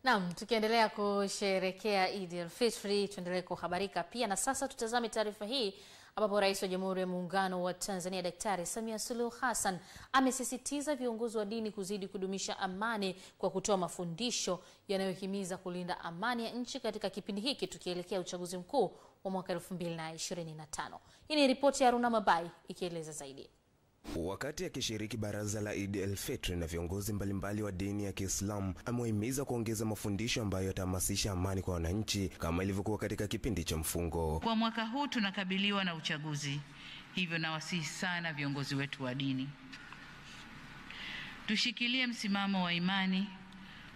Naam, tukiendelea kusherehekea Eid al-Fitr, tuendelee kuhabarika pia. Na sasa tutazame taarifa hii ambapo Rais wa Jamhuri ya Muungano wa Tanzania Daktari Samia Suluhu Hassan amesisitiza viongozi wa dini kuzidi kudumisha amani kwa kutoa mafundisho yanayohimiza kulinda amani ya nchi katika kipindi hiki tukielekea uchaguzi mkuu wa mwaka 2025. Hii ni ripoti ya Haruna Mabai ikieleza zaidi. Wakati akishiriki baraza la Eid al-Fitr na viongozi mbalimbali wa dini ya Kiislamu, amewahimiza kuongeza mafundisho ambayo yatahamasisha amani kwa wananchi kama ilivyokuwa katika kipindi cha mfungo. Kwa mwaka huu tunakabiliwa na uchaguzi, hivyo nawasihi sana viongozi wetu wa dini tushikilie msimamo wa imani,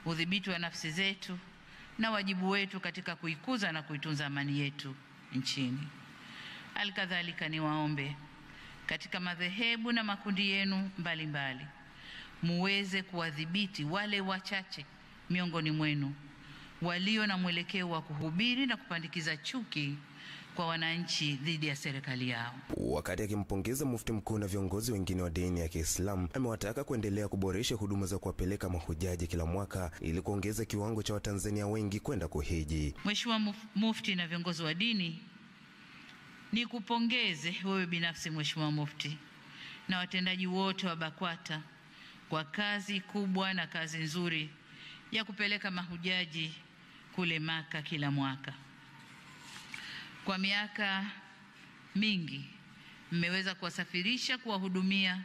udhibiti wa nafsi zetu na wajibu wetu katika kuikuza na kuitunza amani yetu nchini. Alikadhalika niwaombe katika madhehebu na makundi yenu mbalimbali muweze kuwadhibiti wale wachache miongoni mwenu walio na mwelekeo wa kuhubiri na kupandikiza chuki kwa wananchi dhidi ya serikali yao. Wakati akimpongeza mufti mkuu na viongozi wengine wa dini ya Kiislamu, amewataka kuendelea kuboresha huduma za kuwapeleka mahujaji kila mwaka ili kuongeza kiwango cha Watanzania wengi kwenda kuhiji. Mheshimiwa Mufti na viongozi wa dini, nikupongeze wewe binafsi Mheshimiwa Mufti na watendaji wote wa BAKWATA kwa kazi kubwa na kazi nzuri ya kupeleka mahujaji kule Maka kila mwaka. Kwa miaka mingi mmeweza kuwasafirisha, kuwahudumia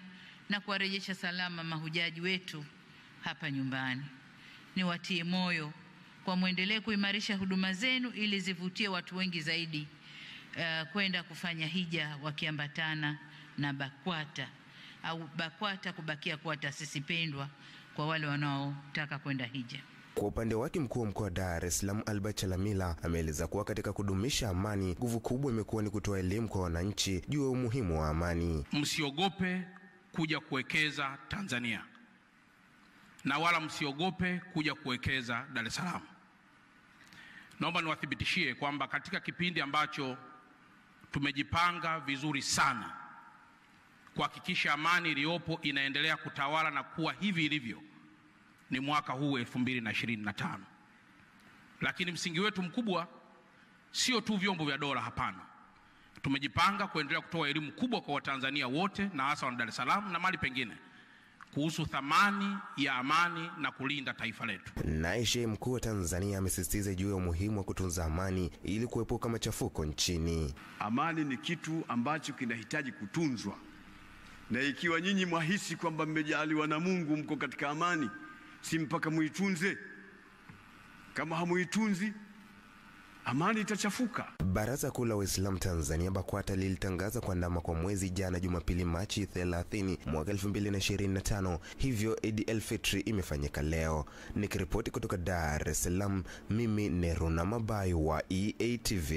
na kuwarejesha salama mahujaji wetu hapa nyumbani. Niwatie moyo kwa muendelee kuimarisha huduma zenu ili zivutie watu wengi zaidi kwenda kufanya hija wakiambatana na BAKWATA, au BAKWATA kubakia kuwa taasisi pendwa kwa wale wanaotaka kwenda hija. Kwa upande wake, mkuu wa mkoa wa Dar es Salaam Albert Chalamila ameeleza kuwa katika kudumisha amani, nguvu kubwa imekuwa ni kutoa elimu kwa wananchi juu ya umuhimu wa amani. Msiogope kuja kuwekeza Tanzania na wala msiogope kuja kuwekeza Dar es Salaam. Naomba niwathibitishie kwamba katika kipindi ambacho tumejipanga vizuri sana kuhakikisha amani iliyopo inaendelea kutawala na kuwa hivi ilivyo ni mwaka huu 2025. Lakini msingi wetu mkubwa sio tu vyombo vya dola, hapana. Tumejipanga kuendelea kutoa elimu kubwa kwa Watanzania wote na hasa wa Dar es Salaam na mahali pengine kuhusu thamani ya amani na kulinda taifa letu. Naye Sheikh mkuu wa Tanzania amesisitiza juu ya umuhimu wa kutunza amani ili kuepuka machafuko nchini. Amani ni kitu ambacho kinahitaji kutunzwa, na ikiwa nyinyi mwahisi kwamba mmejaliwa na Mungu mko katika amani, si mpaka muitunze? Kama hamuitunzi, amani itachafuka. Baraza Kuu la Waislamu Tanzania BAKWATA lilitangaza kuandama kwa mwezi jana Jumapili Machi 30 mwaka 2025, hivyo Eid al-Fitr imefanyika leo. Nikiripoti kutoka Dar es Salaam, mimi ni Haruna Mabai wa EATV.